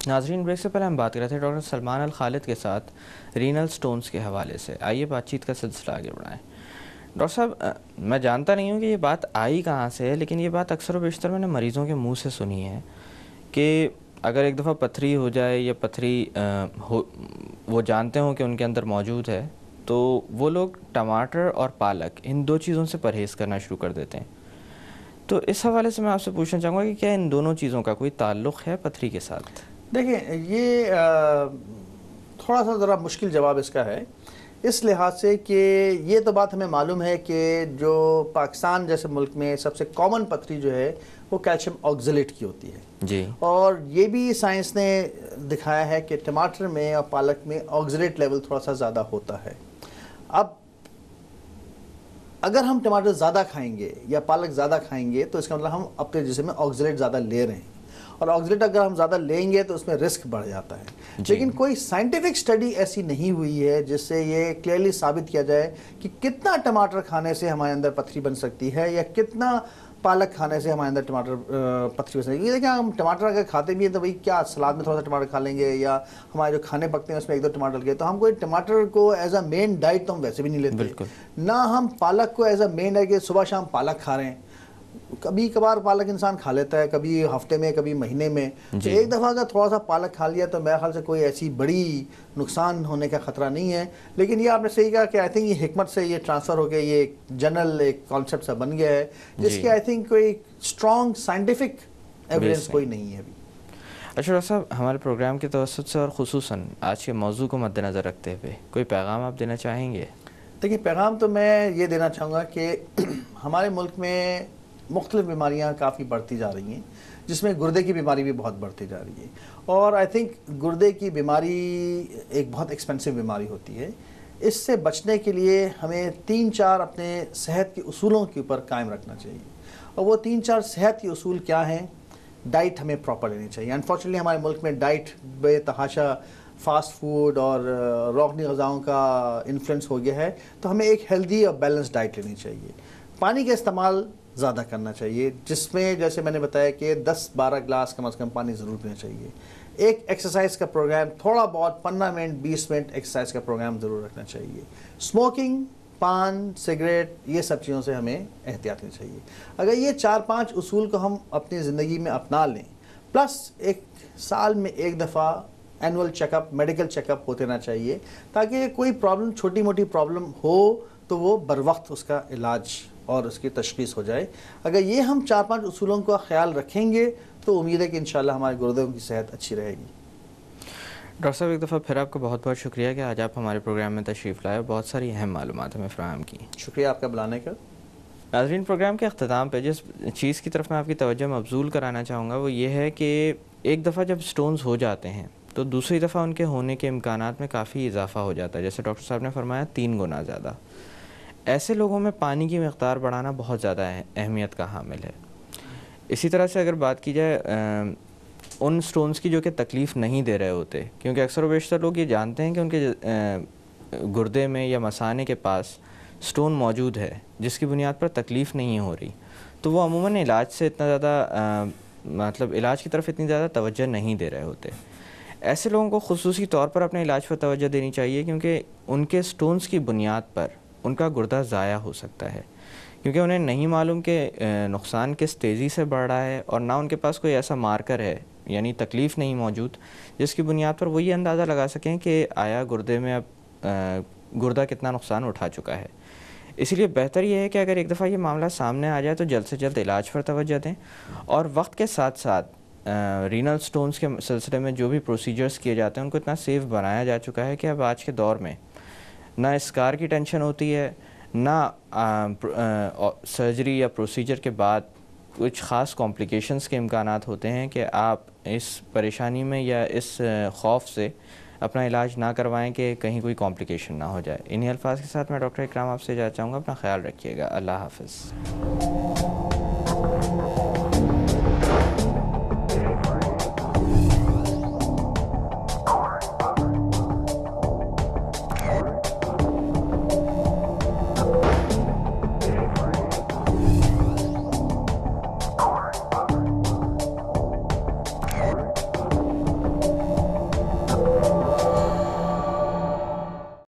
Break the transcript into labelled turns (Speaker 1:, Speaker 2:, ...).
Speaker 1: ناظرین، بریک سے پہلے ہم بات کر رہے تھے ڈاکٹر سلمان الخالد کے ساتھ رینل سٹونز کے حوالے سے. آئیے بات چیت کا سلسلہ آگے بڑھائیں. ڈاکٹر صاحب، میں جانتا نہیں ہوں کہ یہ بات آئی کہاں سے ہے، لیکن یہ بات اکثر و بیشتر میں نے مریضوں کے منہ سے سنی ہے کہ اگر ایک دفعہ پتھری ہو جائے یا پتھری وہ جانتے ہوں کہ ان کے اندر موجود ہے، تو وہ لوگ ٹماٹر اور پالک ان دو چیزوں سے پرہیز کرنا شروع کر دیتے ہیں. تو اس حوالے سے میں آپ سے پوچھنا چاہوں گا کہ کیا ان دونوں چیزوں کا کوئی تعلق ہے پتھری کے ساتھ؟
Speaker 2: دیکھیں، یہ تھوڑا سا ذرا مشکل جواب اس کا ہے، اس لحاظ سے کہ یہ تو بات ہمیں معلوم ہے کہ جو پاکستان جیسے ملک میں سب سے کامن پتھری جو ہے وہ کیلشیم آکزلیٹ کی ہوتی ہے
Speaker 1: جی.
Speaker 2: اور یہ بھی سائنس نے دکھایا ہے کہ ٹماٹر میں اور پالک میں آکزلیٹ لیول تھوڑا سا زیادہ ہوتا ہے. اب اگر ہم ٹماٹر زیادہ کھائیں گے یا پالک زیادہ کھائیں گے تو اس کا مطلب ہم اپنے جسم میں آکزلیٹ زیادہ لے رہے ہیں، اور آکزلیٹ اگر ہم زیادہ لیں گے تو اس میں رسک بڑھ جاتا ہے. لیکن کوئی سائنٹیفک سٹڈی ایسی نہیں ہوئی ہے جس سے یہ کلیئرلی ثابت کیا جائے کہ کتنا ٹماٹر کھانے سے ہمارے اندر پتھری بن سکتی ہے یا کتنا پالک کھانے سے ہمارے اندر ٹماٹر پتھری بن سکتی ہے. یہ دیکھیں، ہم ٹماٹر اگر کھاتے بھی ہیں تو بھائی کیا سلاد میں تھوڑا سا ٹماٹر کھا لیں گے، یا ہمارے جو کھانے پکتے ہیں اس میں ایک دو ٹماٹر ڈال کے، تو ہم کوئی ٹماٹر کو ایز اے مین ڈائٹ تو ہم ویسے بھی نہیں لیتے.
Speaker 1: بالکل.
Speaker 2: نہ ہم پالک کو ایز اے مین ڈائٹ کہ صبح شام پالک کھا رہے ہیں. کبھی کبھار پالک انسان کھا لیتا ہے، کبھی ہفتے میں کبھی مہینے میں. تو ایک دفعہ اگر تھوڑا سا پالک کھا لیا تو میرے خیال سے کوئی ایسی بڑی نقصان ہونے کا خطرہ نہیں ہے. لیکن یہ آپ نے صحیح کہا کہ آئی تھنک یہ حکمت سے یہ ٹرانسفر ہو گیا، یہ ایک جنرل ایک کانسیپٹ سا بن گیا ہے جس کی آئی تھنک کوئی اسٹرانگ سائنٹیفک ایویڈنس کوئی نہیں ہے ابھی.
Speaker 1: اچھا ڈاکٹر صاحب، ہمارے پروگرام کے توسط سے اور خصوصاً آج کے موضوع کو مد نظر رکھتے ہوئے کوئی پیغام آپ دینا چاہیں گے؟
Speaker 2: دیکھیے، پیغام تو میں یہ دینا چاہوں گا کہ ہمارے ملک میں مختلف بیماریاں کافی بڑھتی جا رہی ہیں، جس میں گردے کی بیماری بھی بہت بڑھتی جا رہی ہے. اور آئی تھنک گردے کی بیماری ایک بہت ایکسپینسو بیماری ہوتی ہے. اس سے بچنے کے لیے ہمیں 3-4 اپنے صحت کے اصولوں کے اوپر قائم رکھنا چاہیے. اور وہ 3-4 صحت کے اصول کیا ہیں؟ ڈائٹ ہمیں پراپر لینی چاہیے. انفارچونیٹلی ہمارے ملک میں ڈائٹ بے تحاشا فاسٹ فوڈ اور روغنی غذاؤں کا انفلوئنس ہو گیا ہے. تو ہمیں ایک ہیلدی اور بیلنس ڈائٹ لینی چاہیے. پانی کا استعمال زیادہ کرنا چاہیے، جس میں جیسے میں نے بتایا کہ 10-12 گلاس کم از کم پانی ضرور پینا چاہیے. ایک ایکسرسائز کا پروگرام، تھوڑا بہت 15 منٹ 20 منٹ ایکسرسائز کا پروگرام ضرور رکھنا چاہیے. اسموکنگ، پان، سگریٹ، یہ سب چیزوں سے ہمیں احتیاط کرنی چاہیے. اگر یہ 4-5 اصول کو ہم اپنی زندگی میں اپنا لیں، پلس ایک سال میں ایک دفعہ annual check up, medical check up ہوتے رہنا چاہیے، تاکہ کوئی پرابلم، چھوٹی موٹی پرابلم ہو تو وہ بر وقت اس کا علاج اور اس کی تشخیص ہو جائے. اگر یہ ہم 4-5 اصولوں کا خیال رکھیں گے تو امید ہے کہ انشاءاللہ ہمارے گردوں کی صحت اچھی رہے گی.
Speaker 1: ڈاکٹر صاحب، ایک دفعہ پھر آپ کا بہت بہت شکریہ کہ آج آپ ہمارے پروگرام میں تشریف لائے، بہت ساری اہم معلومات ہمیں فراہم کی.
Speaker 2: شکریہ آپ کا بلانے کا.
Speaker 1: ناظرین، پروگرام کے اختتام پہ جس چیز کی طرف میں آپ کی توجہ مبذول کرانا چاہوں گا وہ یہ ہے کہ ایک دفعہ جب سٹونز ہو جاتے ہیں تو دوسری دفعہ ان کے ہونے کے امکانات میں کافی اضافہ ہو جاتا ہے. جیسے ڈاکٹر صاحب نے فرمایا 3 گنا زیادہ. ایسے لوگوں میں پانی کی مقدار بڑھانا بہت زیادہ اہمیت کا حامل ہے. اسی طرح سے اگر بات کی جائے ان سٹونز کی جو کہ تکلیف نہیں دے رہے ہوتے، کیونکہ اکثر و بیشتر لوگ یہ جانتے ہیں کہ ان کے گردے میں یا مثانے کے پاس سٹون موجود ہے جس کی بنیاد پر تکلیف نہیں ہو رہی، تو وہ عموماً علاج سے اتنا زیادہ علاج کی طرف اتنی زیادہ توجہ نہیں دے رہے ہوتے. ایسے لوگوں کو خصوصی طور پر اپنے علاج پر توجہ دینی چاہیے، کیونکہ ان کے سٹونز کی بنیاد پر ان کا گردہ ضائع ہو سکتا ہے، کیونکہ انہیں نہیں معلوم کہ نقصان کس تیزی سے بڑھ رہا ہے، اور نہ ان کے پاس کوئی ایسا مارکر ہے، یعنی تکلیف نہیں موجود جس کی بنیاد پر وہ یہ اندازہ لگا سکیں کہ آیا گردے میں اب گردہ کتنا نقصان اٹھا چکا ہے. اسی لیے بہتر یہ ہے کہ اگر ایک دفعہ یہ معاملہ سامنے آ جائے تو جلد سے جلد علاج پر توجہ دیں، اور وقت کے ساتھ ساتھ رینل سٹونز کے سلسلے میں جو بھی پروسیجرز کیے جاتے ہیں ان کو اتنا سیف بنایا جا چکا ہے کہ اب آج کے دور میں نہ اسکار کی ٹینشن ہوتی ہے، نہ سرجری یا پروسیجر کے بعد کچھ خاص کمپلیکیشنز کے امکانات ہوتے ہیں کہ آپ اس پریشانی میں یا اس خوف سے اپنا علاج نہ کروائیں کہ کہیں کوئی کمپلیکیشن نہ ہو جائے. انہی الفاظ کے ساتھ میں ڈاکٹر اکرام آپ سے اجازت چاہوں گا. اپنا خیال رکھیے گا. اللہ حافظ.